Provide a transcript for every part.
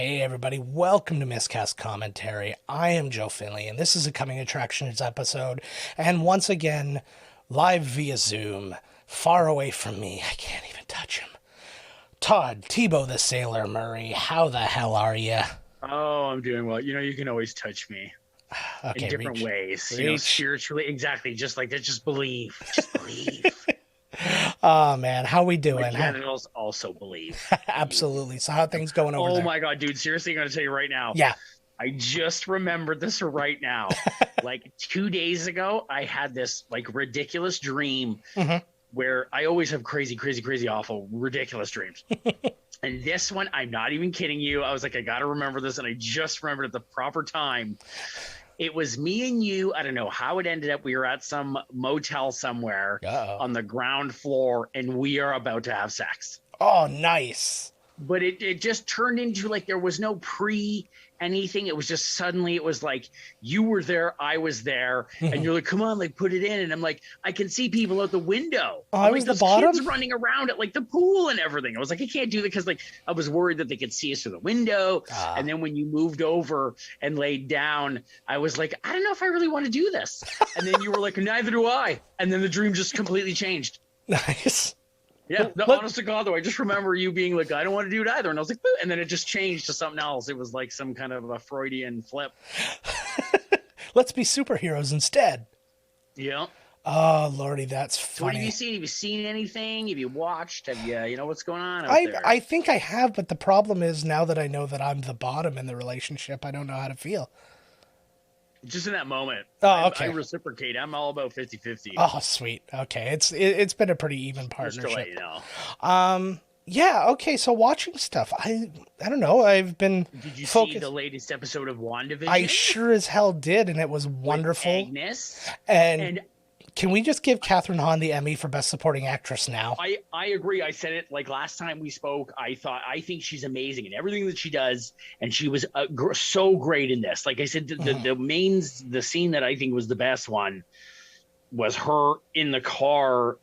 Hey everybody, welcome to Miscast Commentary. I am Joe Finley, and this is a Coming Attractions episode, and once again, live via Zoom, far away from me, I can't even touch him. Todd, Tebow the Sailor Murray, how the hell are you? Oh, I'm doing well. You can always touch me in different ways. Spiritually, exactly. Just like that, just believe. Just believe. Oh man, how we doing? My genitals also believe. Absolutely. So how are things going over there? Oh my god, dude, seriously, I'm gonna tell you right now. Yeah. I just remembered this right now. Like 2 days ago, I had this like ridiculous dream where I always have crazy, awful, ridiculous dreams. And this one, I'm not even kidding you. I was like, I gotta remember this, and I just remembered at the proper time. It was me and you. I don't know how it ended up. We were at some motel somewhere on the ground floor, and we are about to have sex. Oh, nice. But it just turned into like there was no anything. It was just suddenly it was like you were there, I was there, and you're like, come on, like put it in. And I'm like, I can see people out the window. Oh, I was the bottom? Kids running around at like the pool and everything. I was like, I can't do that because like I was worried that they could see us through the window. And then when you moved over and laid down, I was like, I don't know if I really want to do this. And then you were like, neither do I. And then the dream just completely changed. Nice. Yeah, no, honest to God, though, I just remember you being like, I don't want to do it either. And I was like, and then it just changed to something else. It was like some kind of a Freudian flip. Let's be superheroes instead. Yeah. Oh, Lordy, that's funny. So what have you seen? Have you seen anything? Have you watched? Have you know what's going on out there? I think I have, but the problem is now that I know that I'm the bottom in the relationship, I don't know how to feel. Just in that moment. Oh, okay. I reciprocate. I'm all about 50-50. Oh, sweet. Okay. It's been a pretty even partnership. Just to let you know. Yeah, okay, so watching stuff. I don't know. I've been Did you see the latest episode of WandaVision? I sure as hell did, and it was wonderful. With Agnes. And can we just give Kathryn Hahn the Emmy for Best Supporting Actress now? I agree. I said it like last time we spoke. I think she's amazing in everything that she does, and she was so great in this. Like I said, the scene that I think was the best one was her in the car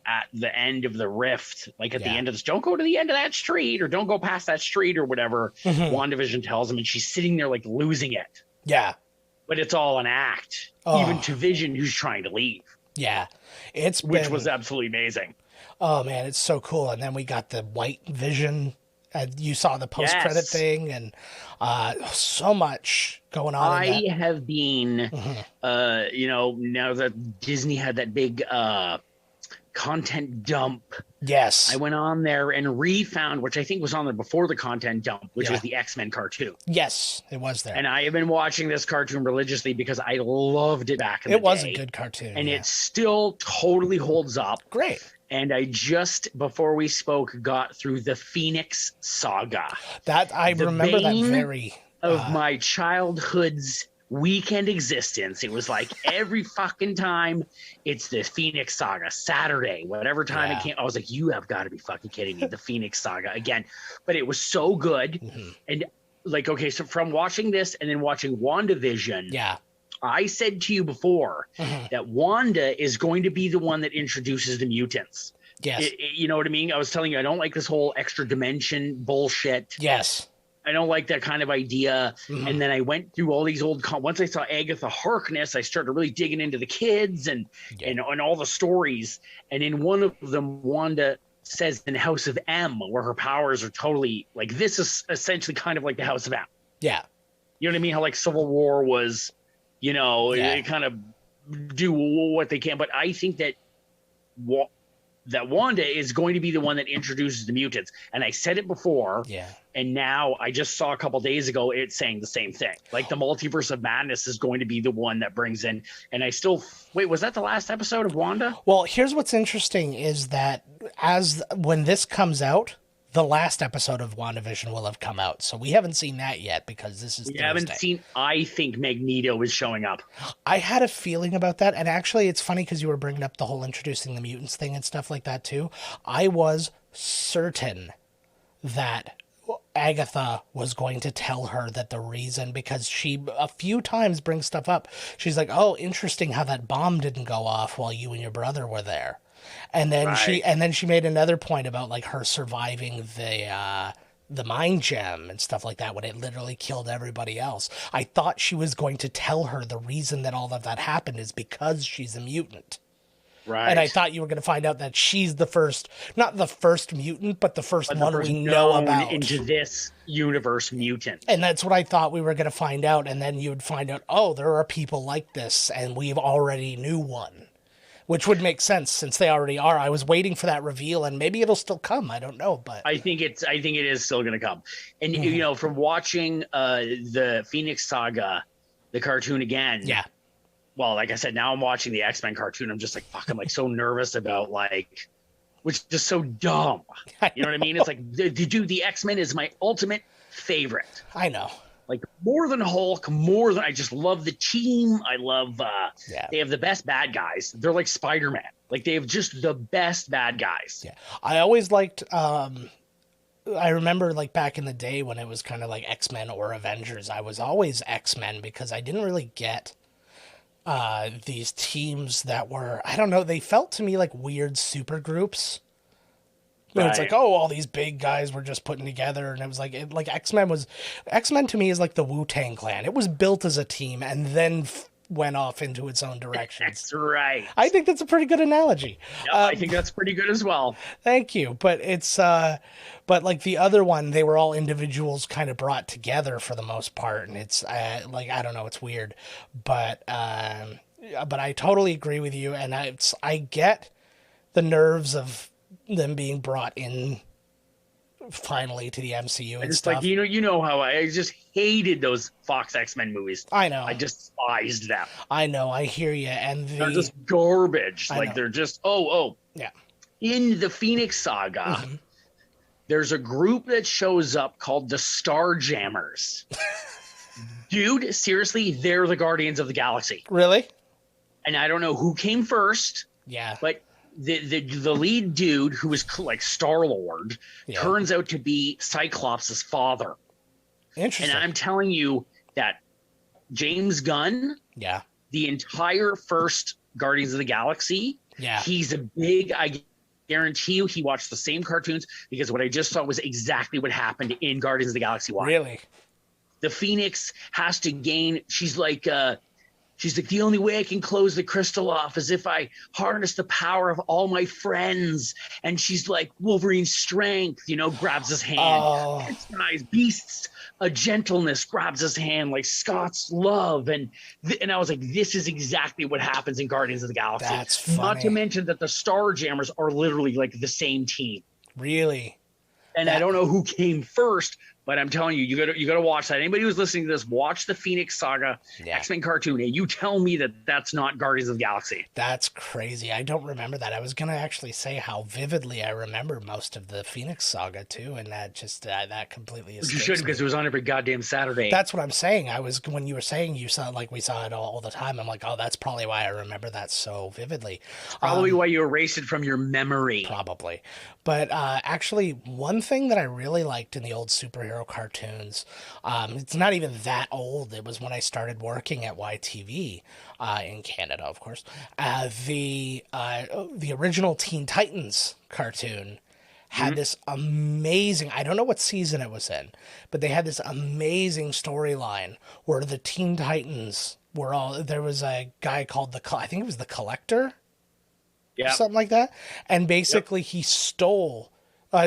at the end of the rift, like at the end of this. Don't go to the end of that street, or don't go past that street, or whatever. WandaVision tells him, and she's sitting there like losing it. Yeah, but it's all an act, even to Vision, who's trying to leave. Yeah, which was absolutely amazing. Oh man, it's so cool. And then we got the white Vision. You saw the post-credit thing, and so much going on. I have been, now that Disney had that big content dump. Yes, I went on there and refound, which I think was on there before the content dump, which was the X-Men cartoon. Yes, it was there. And I have been watching this cartoon religiously because I loved it back in the day. It was a good cartoon. And it still totally holds up. Great. And I just, before we spoke, got through the Phoenix Saga. That I remember that very of my childhood's weekend existence. It was like every fucking time it's the Phoenix Saga, Saturday, whatever time it came, I was like, you have got to be fucking kidding me, the Phoenix Saga again. But it was so good. And like, okay, so from watching this and then watching WandaVision, I said to you before that Wanda is going to be the one that introduces the mutants. Yes. You know what I mean? I was telling you, I don't like this whole extra dimension bullshit. Yes. I don't like that kind of idea. And then I went through all these old once I saw Agatha Harkness, I started really digging into the kids and all the stories. And in one of them, Wanda says in House of M, where her powers are totally like, this is essentially kind of like the House of M. Yeah. You know what I mean? How like Civil War was, they kind of do what they can. But I think that that Wanda is going to be the one that introduces the mutants. And I said it before. Yeah. And now I just saw a couple days ago it's saying the same thing. Like the multiverse of madness is going to be the one that brings in. And I still wait, was that the last episode of Wanda? Well, here's what's interesting is that when this comes out, the last episode of WandaVision will have come out. So we haven't seen that yet because this is Thursday. Haven't seen, I think Magneto is showing up. I had a feeling about that. And actually it's funny because you were bringing up the whole introducing the mutants thing and stuff like that too. I was certain that Agatha was going to tell her that the reason, because she a few times brings stuff up. She's like, oh, interesting how that bomb didn't go off while you and your brother were there. And then she made another point about like her surviving the mind gem and stuff like that when it literally killed everybody else. I thought she was going to tell her the reason that all of that happened is because she's a mutant. Right. And I thought you were going to find out that she's the first, not the first mutant, but the first one we know known about. into this universe mutant. And that's what I thought we were going to find out. And then you would find out, oh, there are people like this, and we've already knew one. Which would make sense since they already are. I was waiting for that reveal, and maybe it'll still come. I don't know, but I think it is still going to come. And you know, from watching the Phoenix Saga, the cartoon again. Yeah. Well, like I said, now I'm watching the X-Men cartoon. I'm just like, fuck. I'm like so nervous about like, which is just so dumb. You know what I mean? It's like, dude, the X-Men is my ultimate favorite. I know. Like more than Hulk, I just love the team. I love, they have the best bad guys. They're like Spider-Man. Like they have just the best bad guys. Yeah. I always liked, I remember like back in the day when it was kind of like X-Men or Avengers, I was always X-Men because I didn't really get these teams that were, I don't know, they felt to me like weird super groups. Right. It's like, oh, all these big guys were just putting together, and it was like, X-Men to me is like the Wu-Tang Clan. It was built as a team and then went off into its own directions. That's right. I think that's a pretty good analogy. Yeah, I think that's pretty good as well. Thank you. But it's, but like the other one, they were all individuals kind of brought together for the most part, and it's like, I don't know, it's weird, but I totally agree with you, and I get the nerves of them being brought in finally to the MCU and stuff. Like, you know how I just hated those Fox X-Men movies. I know. I despised them. I know. I hear you. And they're just garbage. Like they're just yeah. In the Phoenix Saga, there's a group that shows up called the Starjammers. Dude, seriously, they're the Guardians of the Galaxy. Really? And I don't know who came first. Yeah. But the lead dude, who is like Star-Lord, turns out to be Cyclops' father. Interesting. And I'm telling you that James Gunn, the entire first Guardians of the Galaxy, he's a big, I guarantee you he watched the same cartoons, because what I just saw was exactly what happened in Guardians of the Galaxy 1. Really? The Phoenix has to gain, she's like, the only way I can close the crystal off is if I harness the power of all my friends. And she's like, Wolverine's strength, grabs his hand. Oh. Beasts, a gentleness, grabs his hand, like Scott's love. And I was like, this is exactly what happens in Guardians of the Galaxy. That's funny. Not to mention that the Starjammers are literally like the same team. Really? And I don't know who came first, but I'm telling you, you gotta watch that. Anybody who's listening to this, watch the Phoenix Saga X-Men cartoon, and you tell me that that's not Guardians of the Galaxy. That's crazy. I don't remember that. I was gonna actually say how vividly I remember most of the Phoenix Saga too, and that just that completely escapes You should, because it was on every goddamn Saturday. That's what I'm saying. When you were saying you saw we saw it all the time, I'm like, oh, that's probably why I remember that so vividly. Probably why you erased it from your memory. Probably. But actually, one thing that I really liked in the old superhero cartoons, it's not even that old. It was when I started working at YTV in Canada, of course. The original Teen Titans cartoon had this amazing, I don't know what season it was in, but they had this amazing storyline where the Teen Titans there was a guy called I think it was the Collector. Yeah. Something like that. And basically he stole.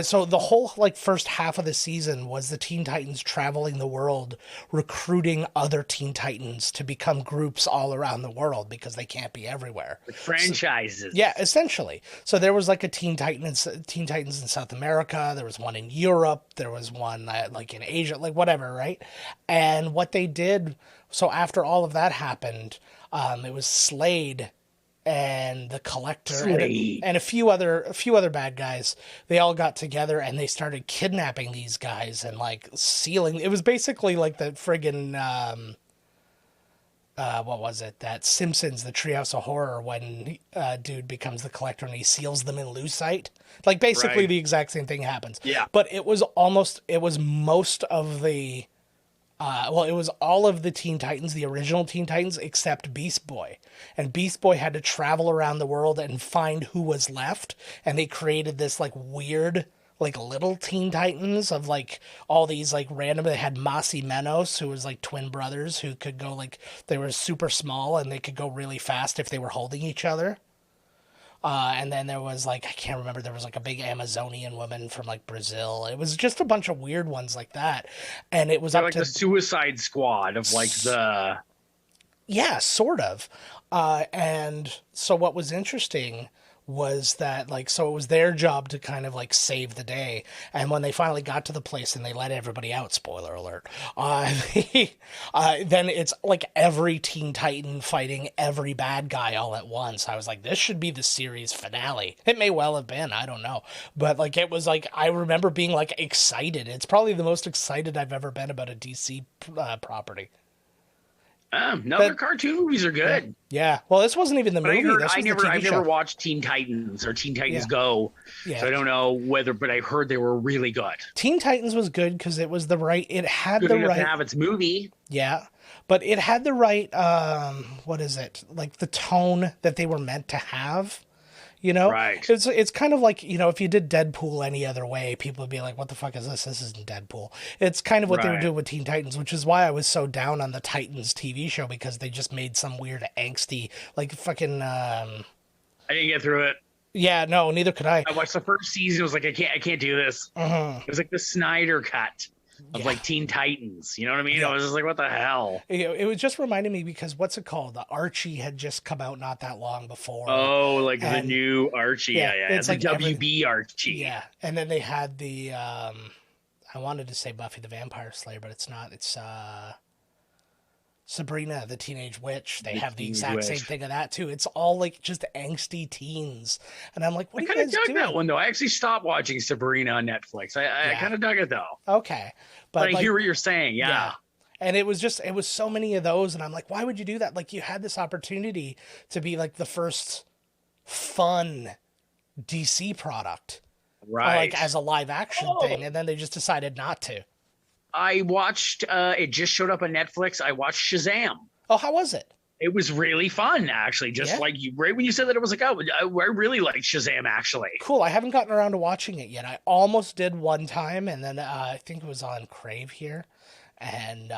So the whole first half of the season was the Teen Titans traveling the world, recruiting other Teen Titans to become groups all around the world because they can't be everywhere. Franchises. So, essentially. So there was a Teen Titans in South America. There was one in Europe. There was one in Asia, whatever, right? And what they did, so after all of that happened, it was Slade and the Collector and a few other bad guys. They all got together and they started kidnapping these guys and sealing. It was basically the friggin' what was it? That Simpsons, the Treehouse of Horror, when dude becomes the Collector and he seals them in lucite. Basically the exact same thing happens. Yeah. But it was most of the it was all of the Teen Titans, the original Teen Titans, except Beast Boy. And Beast Boy had to travel around the world and find who was left. And they created this weird like little Teen Titans of like all these like random. They had Mossy Menos, who was like twin brothers who could go like they were super small and they could go really fast if they were holding each other. And then there was like I can't remember. There was like a big Amazonian woman from like Brazil. It was just a bunch of weird ones like that, and it was They're up like to the Suicide Squad of like the. yeah, sort of. And so what was interesting was that like so it was their job to kind of like save the day, and when they finally got to the place and they let everybody out, spoiler alert, then it's like every Teen Titan fighting every bad guy all at once. I was like, this should be the series finale. It may well have been, I don't know, but like it was like I remember being like excited. It's probably the most excited I've ever been about a DC property. No, their cartoon movies are good. Yeah. Well, this wasn't even the But movie. This was the TV I've show. never watched Teen Titans or Teen Titans Yeah. Go, Yeah. so I don't know whether. But I heard they were really good. Teen Titans was good because it was the right. It had Good the enough right. to have its movie. Yeah, but it had the right. What is it? Like the tone that they were meant to have. You know, Right. It's kind of like, you know, if you did Deadpool any other way, people would be like, "What the fuck is this? This isn't Deadpool." It's kind of what they were Right. doing with Teen Titans, which is why I was so down on the Titans TV show because they just made some weird angsty, like fucking. I didn't get through it. Yeah, no, neither could I. I watched the first season. I was like, I can't do this. It was like the Snyder cut of like Teen Titans. You know what I mean? I was just like, what the hell? It was just reminding me because what's it called? The Archie had just come out not that long before. Oh, like the And- new Archie. Yeah. it's It's like like WB Archie. Yeah, and then they had the I wanted to say Buffy the Vampire Slayer, but it's not. It's Sabrina the Teenage Witch. They have the Teenage exact same Witch. thing of that too. It's all like just angsty teens, and I'm like, what I are you kind of guys dug doing? that one though. I actually stopped watching Sabrina on Netflix. I Yeah. kind of dug it though. Okay, But I like, hear what you're saying. Yeah. And it was so many of those, and I'm like, why would you do that? Like, you had this opportunity to be like the first fun DC product, Right. like as a live action thing, and then they just decided not to. I watched. It just showed up on Netflix. I watched Shazam. Oh, how was it? It was really fun, actually. Just Yeah? like you, right when you said that, it was like, oh, I really liked Shazam, actually. Cool. I haven't gotten around to watching it yet. I almost did one time, and then I think it was on Crave here, and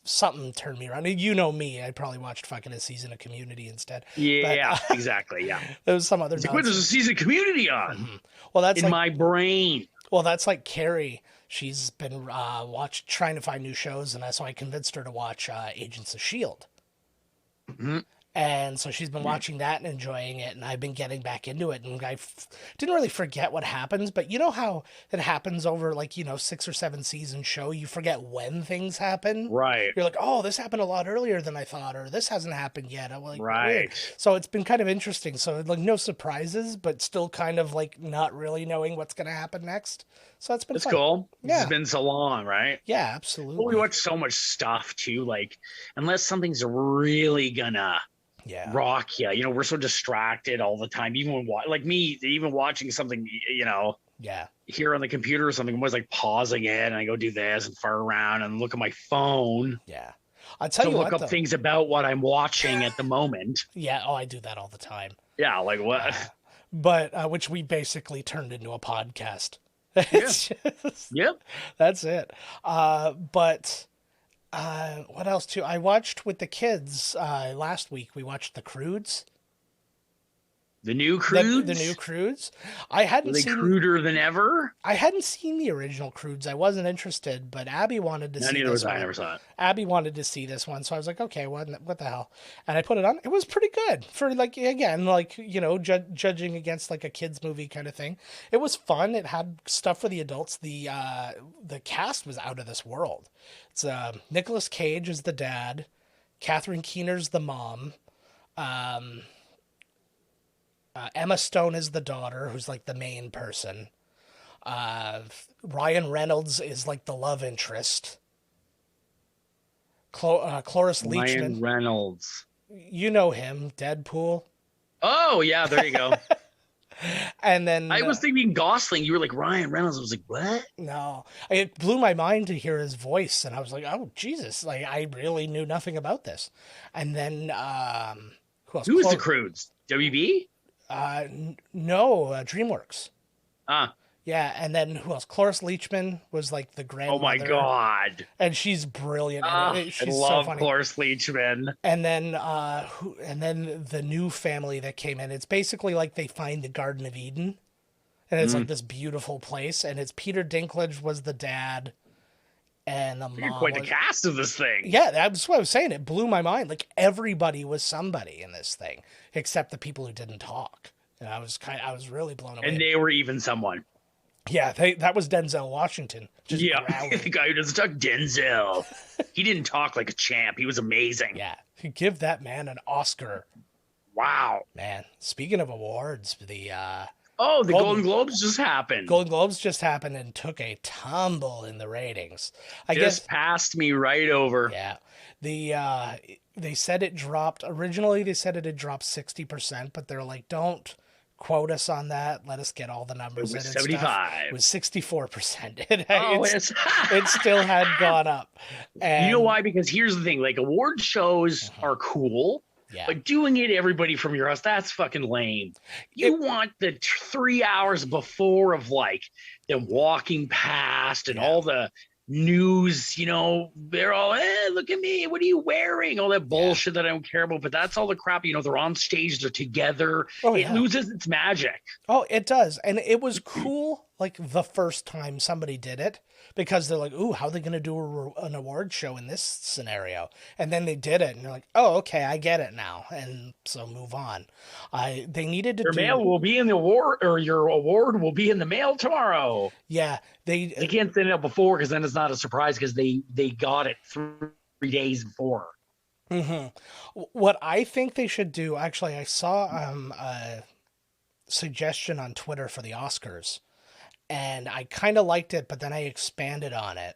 something turned me around. You know me. I probably watched fucking a season of Community instead. Yeah, exactly. Yeah. There was some other. It's like, what, there's a season of Community on Well, that's in like my brain. well, that's like Carrie. She's been trying to find new shows, and so I convinced her to watch Agents of Shield. And so she's been watching that and enjoying it, and I've been getting back into it. And I didn't really forget what happens, but you know how it happens over 6 or 7 season show. You forget when things happen. Right. You're like, oh, this happened a lot earlier than I thought, or this hasn't happened yet. I'm like, Right. weird. So it's been kind of interesting. So like no surprises, but still kind of like not really knowing what's going to happen next. So it's been That's fun. cool. Yeah. It's been so long, right? Yeah, Well, absolutely. we watch so much stuff too. Like, unless something's really gonna Yeah. rock you, we're so distracted all the time. Even when even watching something, Yeah. here on the computer or something, I'm always like pausing it, and I go do this and far around and look at my phone Yeah. I'll tell to you look what, up though. things about what I'm watching at the moment. Yeah. Oh, I do that all the time. Yeah, like what? But which we basically turned into a podcast. It's just- Yep. that's it. But what else too? I watched with the kids last week. We watched the Croods. The new The Croods. new Croods. I Were hadn't they seen. cruder than ever? I hadn't seen the original Croods. I wasn't interested, but Abby wanted to see Neither this was I. one. I never saw it. Abby wanted to see this one, so I was like, okay, what the hell? And I put it on. It was pretty good for judging against like a kids movie kind of thing. It was fun. It had stuff for the adults. The cast was out of this world. It's Nicolas Cage is the dad, Catherine Keener's the mom, Emma Stone is the daughter, who's like the main person. Ryan Reynolds is like the love interest. Cloris Leachman, Ryan Reynolds. you know him, Deadpool. Oh yeah, there you go. And then I was thinking Gosling. You were like Ryan Reynolds. I was like, what? no, it blew my mind to hear his voice, and I was like, oh Jesus, like I really knew nothing about this. And then who else? Who was the Croods? WB? No, DreamWorks. Yeah, and then who else? Cloris Leachman was like the Oh my grandmother, God. and she's brilliant. I She's so love funny. Cloris Leachman. And then and then the new family that came in. It's basically like they find the Garden of Eden, and it's like this beautiful place. And it's Peter Dinklage was the dad, and the You're mom quite the was. cast of this thing. Yeah, that's what I was saying. It blew my mind. Like everybody was somebody in this thing, except the people who didn't talk. And I was really blown away. And they were even someone. Yeah, that was Denzel Washington. Just growling. The guy who doesn't talk, Denzel. He didn't talk like a champ. He was amazing. Yeah, give that man an Oscar. Wow. Man, speaking of awards, the Golden Globes just happened. Golden Globes just happened and took a tumble in the ratings. I guess guess passed me right over. Yeah, they said it dropped. Originally, they said it had dropped 60%, but they're like, don't quote us on that. Let us get all the numbers. It was in 75. It was 64%. It still had gone up. And, you know why? Because here's the thing: like award shows are cool. Yeah. But doing it everybody from your house, that's fucking lame. You want the 3 hours before of like them walking past and all the news, they're all, look at me, what are you wearing? All that bullshit that I don't care about. But that's all the crap, they're on stage, they're together. It loses its magic. Oh, it does. And it was cool, like the first time somebody did it, because they're like, ooh, how are they going to do an award show in this scenario? And then they did it, and they're like, oh, okay, I get it now. And so move on. They needed to mail will be in the award, or your award will be in the mail tomorrow. Yeah. They can't send it out before, because then it's not a surprise, because they got it 3 days before. Mm-hmm. What I think they should do, actually, I saw a suggestion on Twitter for the Oscars, and I kind of liked it, but then I expanded on it.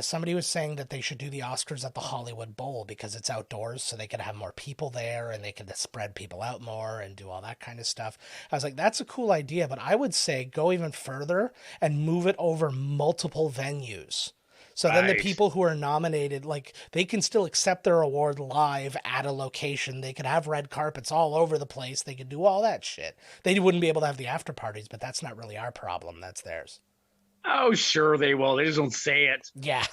Somebody was saying that they should do the Oscars at the Hollywood Bowl because it's outdoors, so they could have more people there and they could spread people out more and do all that kind of stuff. I was like, that's a cool idea, but I would say go even further and move it over multiple venues. So then the people who are nominated, like, they can still accept their award live at a location. They could have red carpets all over the place. They could do all that shit. They wouldn't be able to have the after parties, but that's not really our problem. That's theirs. Oh, sure they will. They just don't say it. Yeah.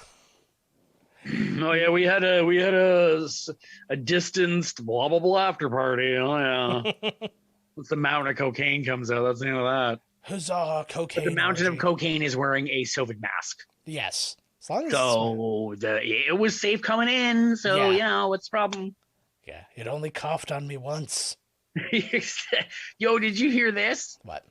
Oh yeah, we had a distanced blah blah blah after party. Oh yeah. Once the mountain of cocaine comes out, that's the end of that. Huzzah, cocaine. But the mountain of cocaine is wearing a COVID mask. Yes. As long as so it was safe coming in. So what's the problem? Yeah, it only coughed on me once. Yo, did you hear this? What?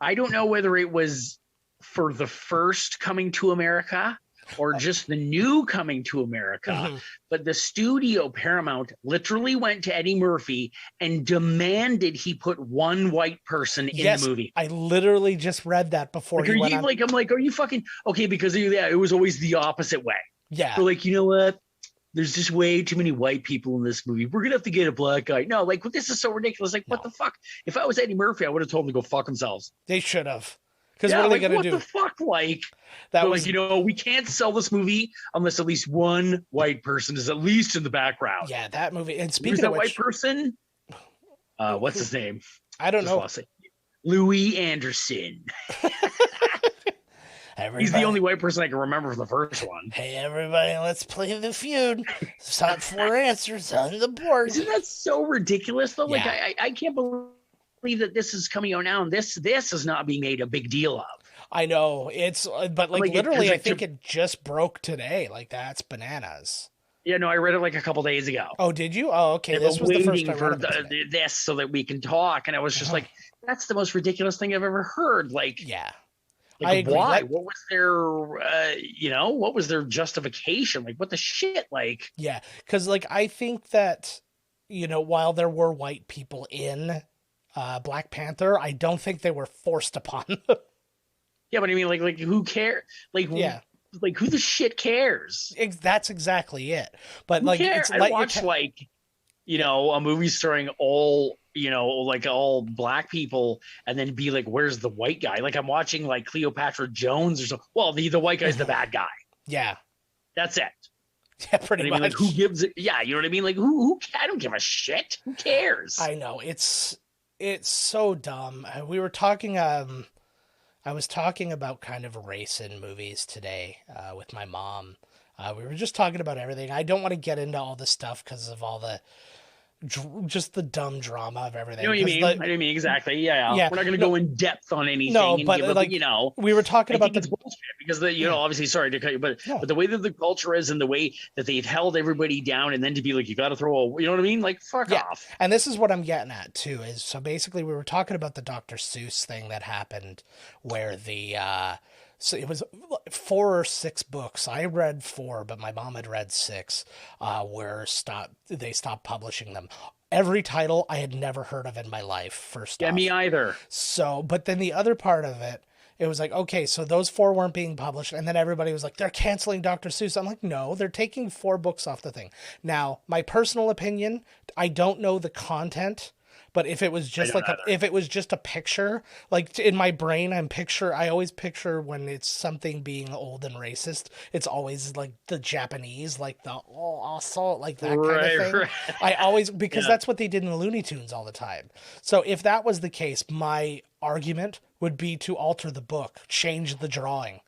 I don't know whether it was for the first Coming to America or just the new Coming to America, but the studio Paramount literally went to Eddie Murphy and demanded he put one white person in the movie. I literally just read that before. I'm like, are you fucking okay? Because it was always the opposite way. Yeah. We're like, you know what? There's just way too many white people in this movie. We're gonna have to get a black guy. No, like this is so ridiculous. Like, what the fuck? If I was Eddie Murphy, I would have told them to go fuck themselves. They should have. Because what are they gonna do? What the fuck? Like, that was like, we can't sell this movie unless at least one white person is at least in the background. Yeah, that movie. And speaking of that which, white person, what's his name? I don't know. Louis Anderson. He's the only white person I can remember from the first one. Hey, everybody, let's play the feud. Top 4 answers on the board. Isn't that so ridiculous, though? Yeah. Like, I can't believe that this is coming out now, and this is not being made a big deal of. I know. But literally, I think it just broke today. Like, that's bananas. Yeah, no, I read it like a couple days ago. Oh, did you? Oh, okay. This was the first I read for this so that we can talk, and I was just like, that's the most ridiculous thing I've ever heard. Like, yeah. Like, I agree. Why? What was their, what was their justification? Like, what the shit? Like, yeah, because I think that, while there were white people in Black Panther, I don't think they were forced upon them. Yeah, but I mean, like who cares? Like, yeah, like who the shit cares? That's exactly it. But who cares? I watch a movie starring all. Like all black people, and then be like, where's the white guy? Like I'm watching like Cleopatra Jones or something. Well, the white guy's the bad guy. Yeah. That's it. Yeah, pretty much. Like, who gives it? Yeah, you know what I mean? Like who I don't give a shit. Who cares? I know. It's It's so dumb. We were talking. I was talking about kind of race in movies today with my mom. We were just talking about everything. I don't want to get into all this stuff because of all the just the dumb drama of I know everything. what you Because mean. I know what you mean exactly. Yeah. yeah, We're not going to no, go in depth on no, anything and but give like a. we were talking I about think the it's bullshit because yeah, obviously, sorry to cut you, but no, the way that the culture is and the way that they've held everybody down, and then to be like, you got to throw a, you know what I mean? Like, fuck yeah, off. and this is what I'm getting at too. Is so basically we were talking about the Dr. Seuss thing that happened, where the so it was 4 or 6 books. I read 4, but my mom had read 6. Where they stopped publishing them. Every title I had never heard of in my life. First Yeah, me off, either. so but then the other part of it. It was like, okay, so those 4 weren't being published. And then everybody was like, they're canceling Dr. Seuss. I'm like, no, they're taking 4 books off the thing. Now, my personal opinion, I don't know the content, but if it was just if it was just a picture, like in my brain, I always picture when it's something being old and racist, it's always like the Japanese, like the, oh, also like that kind of thing. Right. I always, because Yeah. that's what they did in the Looney Tunes all the time. So if that was the case, my argument would be to alter the book, change the drawing.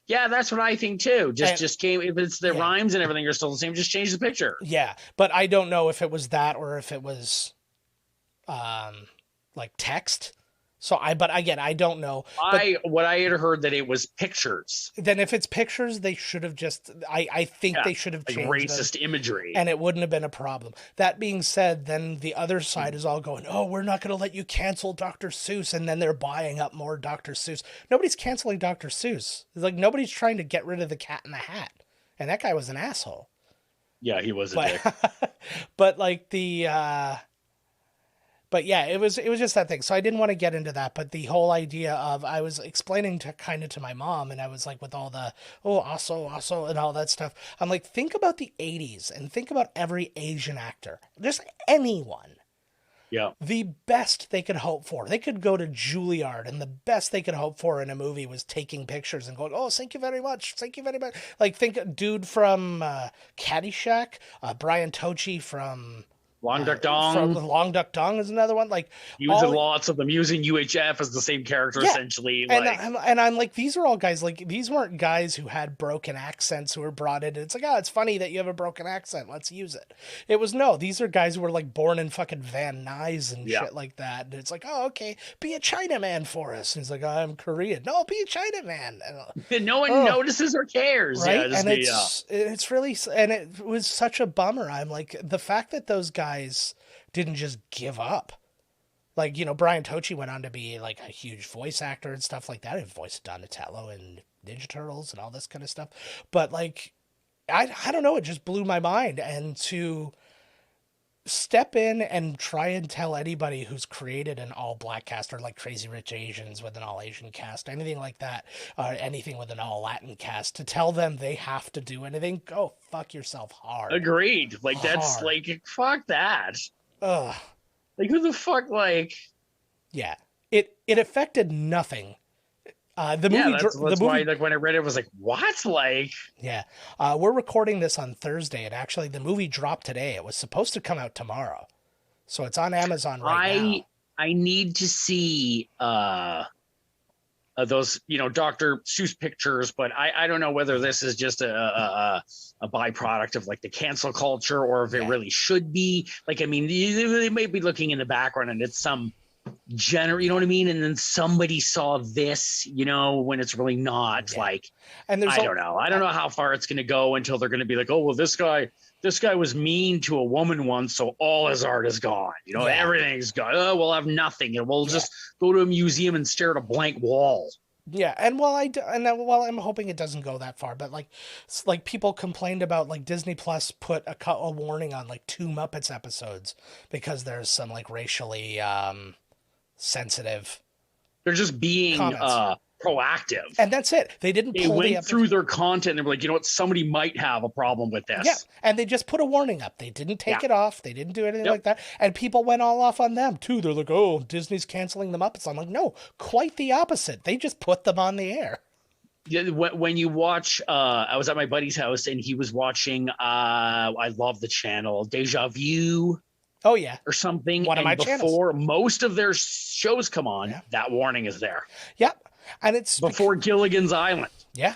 Yeah, that's what I think too. And Just came if it's the yeah, rhymes and everything are still the same, just change the picture. yeah, but I don't know if it was that or if it was like text. But again, I don't know. But What I had heard that it was pictures. then if it's pictures, they should have just, I think Yeah. they should have Like changed them racist imagery. and it wouldn't have been a problem. That being said, then the other side is all going, oh, we're not going to let you cancel Dr. Seuss. And then they're buying up more Dr. Seuss. Nobody's canceling Dr. Seuss. It's like nobody's trying to get rid of the Cat in the Hat. And that guy was an asshole. Yeah, he was a But, dick. but like but yeah, it was just that thing. So I didn't want to get into that, but the whole idea of I was explaining to my mom, and I was like with all the also and all that stuff. I'm like, think about the '80s and think about every Asian actor, just anyone. Yeah. The best they could hope for. They could go to Juilliard, and the best they could hope for in a movie was taking pictures and going, "Oh, thank you very much, thank you very much." Like think dude from Caddyshack, Brian Tochi from. Long Duck From Dong. Long Duck Dong is another one. Like He was in lots of them using UHF as the same character, yeah. essentially. And Like, I'm like, these are all guys, like, these weren't guys who had broken accents who were brought in. It's like, oh, it's funny that you have a broken accent. Let's use it. It was, no, these are guys who were, like, born in fucking Van Nuys and shit like that. And it's like, oh, okay, be a Chinaman for us. And he's like, I'm Korean. No, be a Chinaman. and no one notices or cares. Right? Yeah, And it's really, and it was such a bummer. I'm like, the fact that those guys didn't just give up. Like, you know, Brian Tochi went on to be like a huge voice actor and stuff like that. He voiced Donatello and Ninja Turtles and all this kind of stuff. But like, I don't know, it just blew my mind. And to step in and try and tell anybody who's created an all black cast or like Crazy Rich Asians with an all Asian cast, anything like that, anything with an all Latin cast, to tell them they have to do anything, go fuck yourself hard. agreed. Like, that's like, fuck that. Ugh. Like, who the fuck, like. Yeah. It affected nothing. The movie, that's why, like, when I read it, I was like, what? Like, yeah. We're recording this on Thursday, and actually the movie dropped today. It was supposed to come out tomorrow. So it's on Amazon right now. I need to see those, you know, Dr. Seuss pictures, but I don't know whether this is just a byproduct of like the cancel culture or if it really should be. Like, I mean, they may be looking in the background and it's some general, you know what I mean? And then somebody saw this, you know, when it's really not like, and I don't know. I don't know how far it's going to go until they're going to be like, oh, well, this guy was mean to a woman once, so all his art is gone. You know, everything's gone. Oh, we'll have nothing, and we'll just go to a museum and stare at a blank wall. Yeah, and while I'm hoping it doesn't go that far, but like people complained about like Disney Plus put a warning on like 2 Muppets episodes because there's some like racially sensitive. They're just being proactive, and that's it. They didn't. They went through their content and they were like, you know what, somebody might have a problem with this. Yeah, and they just put a warning up. They didn't take it off. They didn't do anything like that. And people went all off on them too. They're like, oh, Disney's canceling the Muppets. I'm like, no, quite the opposite. They just put them on the air. Yeah, when you watch, I was at my buddy's house and he was watching. I love the channel Deja Vu. Oh yeah, or something. one of my And channels. before most of their shows come on, Yeah. that warning is there. Yep. And it's Before Gilligan's Island. yeah.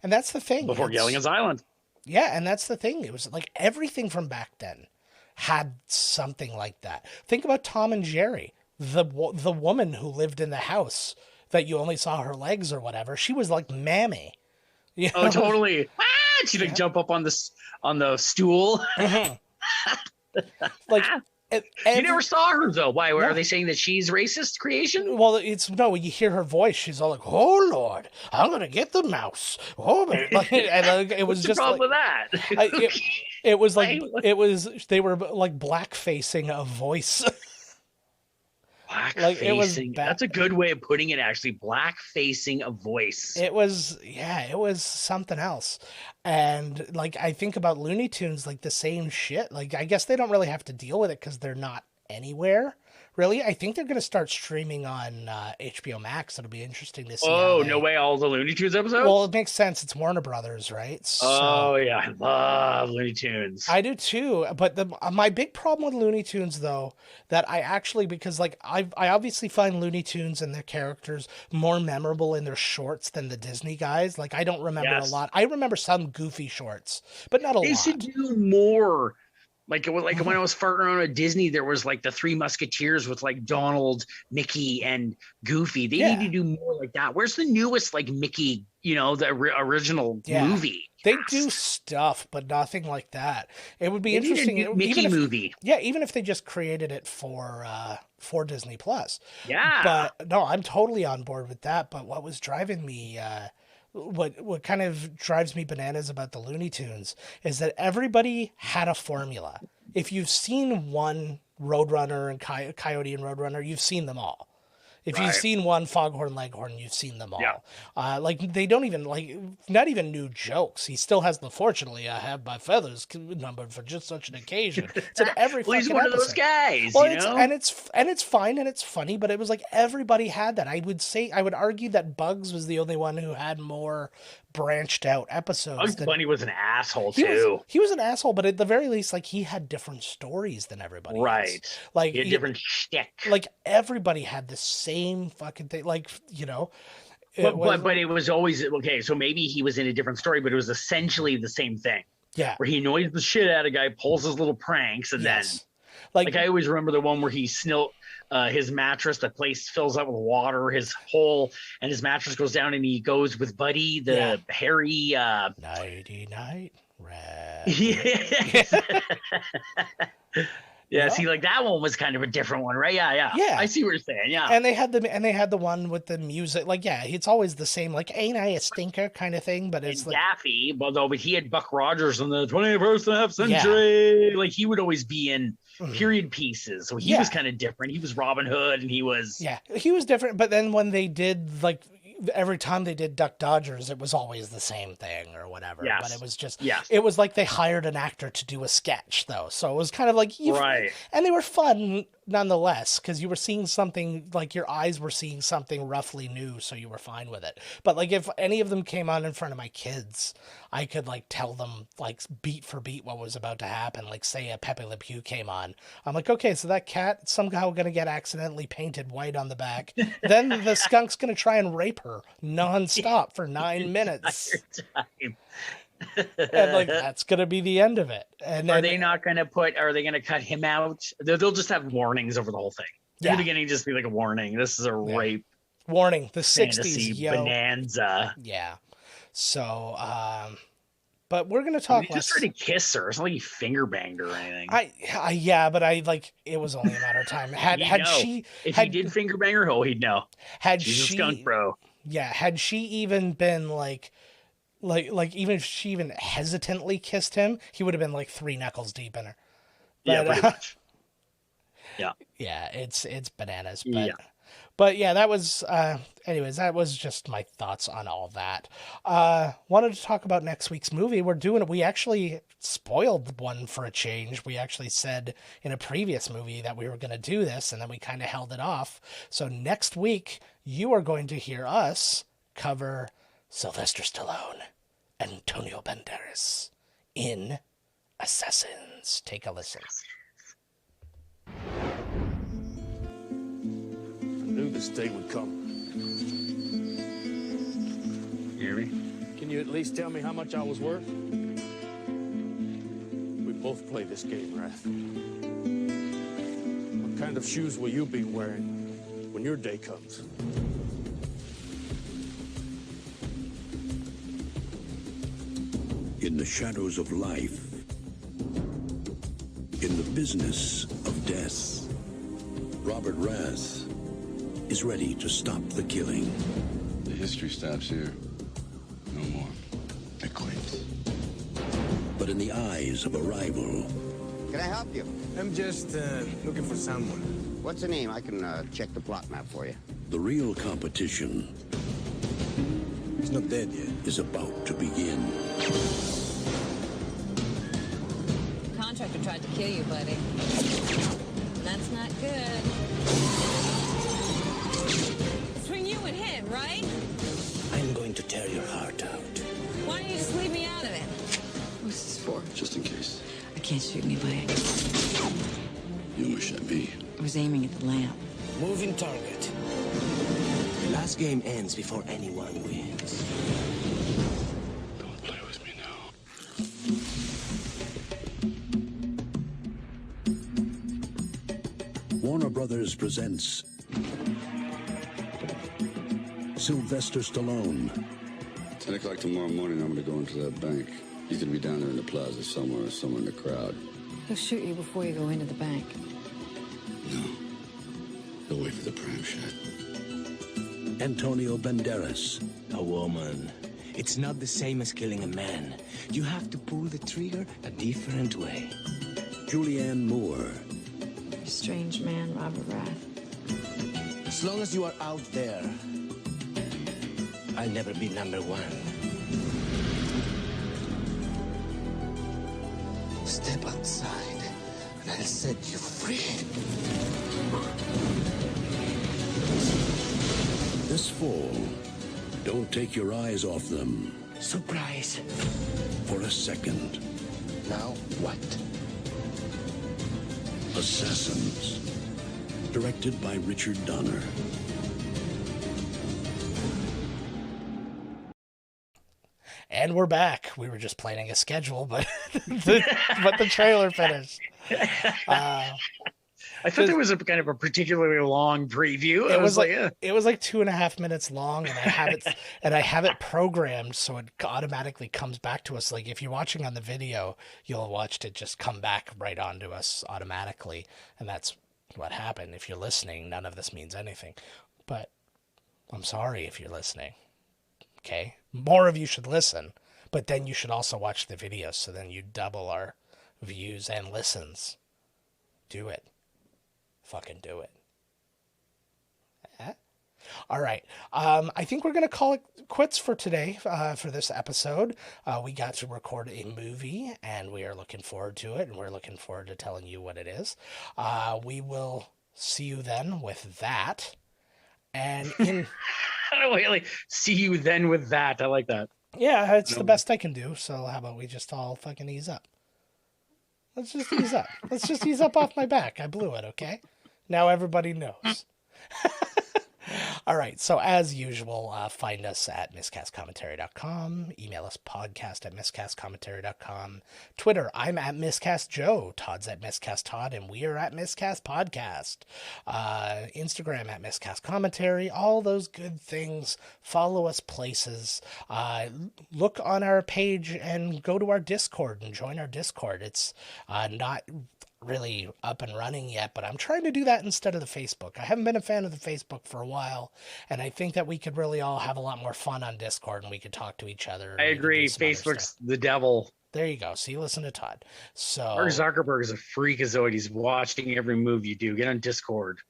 And that's the thing. Before Gilligan's Island. Yeah, and that's the thing. It was like everything from back then had something like that. Think about Tom and Jerry. The woman who lived in the house that you only saw her legs or whatever, she was like Mammy. You Oh, know? totally. She'd like jump up on the stool. Like You never saw her though. Why? Are they saying that she's racist creation? well, it's no. You hear her voice. She's all like, "Oh Lord, I'm gonna get the mouse." Oh, like, and it was What's just the problem like, with that? it was like they were like black facing a voice. Black Like, it was facing. bad. That's a good way of putting it, actually. Black facing a voice. It was something else. And like I think about Looney Tunes, like the same shit. Like I guess they don't really have to deal with it because they're not anywhere. Really, I think they're going to start streaming on HBO Max. It'll be interesting to see. Oh, no way! All the Looney Tunes episodes. Well, it makes sense. It's Warner Brothers, right? Oh yeah, I love Looney Tunes. I do too. But my big problem with Looney Tunes, though, that I actually, because like I obviously find Looney Tunes and their characters more memorable in their shorts than the Disney guys. Like I don't remember a lot. I remember some goofy shorts, but not a lot. They should do more. Like when I was farting around at Disney, there was like the Three Musketeers with like Donald, Mickey, and Goofy. They need to do more like that. Where's the newest like Mickey? You know, the original movie. They do stuff, but nothing like that. It would be interesting. Need a Mickey movie. Yeah, even if they just created it for Disney Plus. Yeah. But no, I'm totally on board with that. But what was driving me what kind of drives me bananas about the Looney Tunes is that everybody had a formula. If you've seen one Roadrunner and Coyote and Roadrunner, you've seen them all. If you've seen one Foghorn Leghorn, you've seen them all. Yeah. Like they don't even not even new jokes. He still has the "Fortunately, I have my feathers numbered for just such an occasion." It's in every fucking he's one episode. of those guys. Well, you know? and it's fine and it's funny, but it was like everybody had that. I would argue that Bugs was the only one who had more branched out episodes. Bugs Bunny was an asshole too. He was an asshole, but at the very least, like he had different stories than everybody else. Like he had different shtick. Like everybody had the same fucking thing. Like but it was always okay. So maybe he was in a different story, but it was essentially the same thing. Yeah, where he annoys the shit out of a guy, pulls his little pranks, and then like I always remember the one where he snilt his mattress, the place fills up with water, his hole, and his mattress goes down, and he goes with Buddy, the hairy nighty night rat. Yeah, see, like that one was kind of a different one, right? Yeah. I see what you're saying. Yeah, and they had the one with the music, like it's always the same, like ain't I a stinker kind of thing, but it's and like Daffy, but he had Buck Rogers in the 21st century. Like he would always be in period pieces, so he was kind of different. He was Robin Hood, and he was different. But then when they did every time they did Duck Dodgers, it was always the same thing or whatever. Yes. But it was just, it was like they hired an actor to do a sketch though. So it was kind of like, and they were fun nonetheless, because you were seeing something, like your eyes were seeing something roughly new, so you were fine with it. But like if any of them came on in front of my kids, I could like tell them like beat for beat what was about to happen. Like say a Pepe Le Pew came on, I'm like, okay, so that cat somehow gonna get accidentally painted white on the back. Then the skunk's gonna try and rape her nonstop for 9 minutes. And like that's gonna be the end of it. And are they gonna cut him out? They'll just have warnings over the whole thing. In the beginning, just be like a warning. This is a rape warning. The 60s bonanza. Yeah. So but we're gonna talk. He just tried to kiss her. It's not like he finger banged her or anything. But I like it was only a matter of time. Had he did finger bang her, he'd know. She's a skunk, bro. Yeah, had she even been like even if she even hesitantly kissed him, he would have been like 3 knuckles deep in her. But, pretty much. Yeah, it's bananas. But yeah, that was anyways, that was just my thoughts on all that. Wanted to talk about next week's movie. We actually spoiled one for a change. We actually said in a previous movie that we were going to do this, and then we kind of held it off. So next week, you are going to hear us cover Sylvester Stallone and Antonio Banderas in Assassins. Take a listen. this day would come. You hear me? Can you at least tell me how much I was worth? We both play this game, Wrath. What kind of shoes will you be wearing when your day comes? In the shadows of life, in the business of death, Robert Wrath is ready to stop the killing. The history stops here. No more. It quits. But in the eyes of a rival, Can I help you? I'm just looking for someone. What's the name? I can check the plot map for you. the real competition He's not dead yet. is about to begin. Contractor tried to kill you, buddy. That's not good. Between you and him, right? I'm going to tear your heart out. Why don't you just leave me out of it? What's this for? Just in case. I can't shoot anybody. You almost shot me. I was aiming at the lamp. Moving target. The last game ends before anyone wins. Don't play with me now. Warner Brothers presents Sylvester Stallone, 10 o'clock tomorrow morning, I'm going to go into that bank. He's going to be down there in the plaza somewhere in the crowd. He'll shoot you before you go into the bank. No. He'll wait for the prime shot. Antonio Banderas, A woman. It's not the same as killing a man. You have to pull the trigger a different way. Julianne Moore, You're a strange man, Robert Wrath. As long as you are out there, I'll never be number one. Step outside, and I'll set you free. this fall, don't take your eyes off them Surprise. for a second. Now what? Assassins, directed by Richard Donner. And we're back. We were just planning a schedule, but the trailer finished. I thought there was a kind of a particularly long preview. It was like yeah. it was like 2.5 minutes long, and I have it programmed so it automatically comes back to us. Like if you're watching on the video, you'll have watched it just come back right onto us automatically, and that's what happened. If you're listening, none of this means anything, but I'm sorry if you're listening. Okay, more of you should listen, but then you should also watch the video, so then you double our views and listens. Do it. Fucking do it. All right. I think we're going to call it quits for today, for this episode. We got to record a movie, and we are looking forward to it, and we're looking forward to telling you what it is. We will see you then with that. And in... Like, see you then with that. I like that. Yeah, it's the best I can do. So how about we just all fucking ease up? Let's just ease up. Let's just ease up off my back. I blew it, okay? Now everybody knows. All right, so as usual, find us at miscastcommentary.com. Email us podcast@miscastcommentary.com. Twitter, I'm at miscastjoe. Todd's at miscasttodd, and we are at miscastpodcast. Instagram at miscastcommentary. All those good things. Follow us places. Look on our page and go to our Discord and join our Discord. It's not really up and running yet, but I'm trying to do that instead of the Facebook. I haven't been a fan of the Facebook for a while, and I think that we could really all have a lot more fun on Discord, and we could talk to each other. I agree. Facebook's the devil. There you go. So you listen to Todd. So Mark Zuckerberg is a freakazoid. He's watching every move you do. Get on Discord.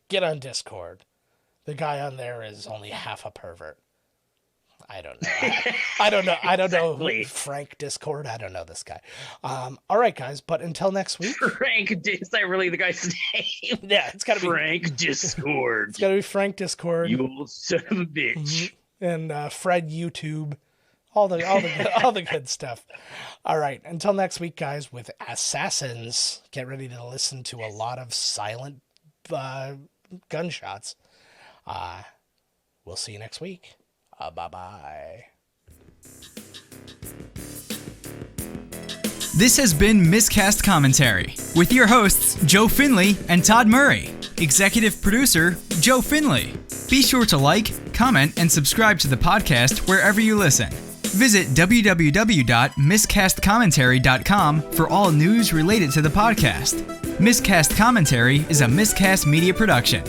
Get on Discord. The guy on there is only half a pervert. I don't know. I don't know. I don't know. Exactly. Frank Discord. I don't know this guy. All right, guys. But until next week. Frank, is that really the guy's name? Yeah, it's got to be Frank Discord. It's got to be Frank Discord. You old son of a bitch. And Fred YouTube. All the good stuff. All right. Until next week, guys. With Assassins, get ready to listen to a lot of silent gunshots. We'll see you next week. Bye-bye. This has been Miscast Commentary with your hosts, Joe Finley and Todd Murray. Executive producer, Joe Finley. Be sure to like, comment, and subscribe to the podcast wherever you listen. Visit www.miscastcommentary.com for all news related to the podcast. Miscast Commentary is a Miscast Media production.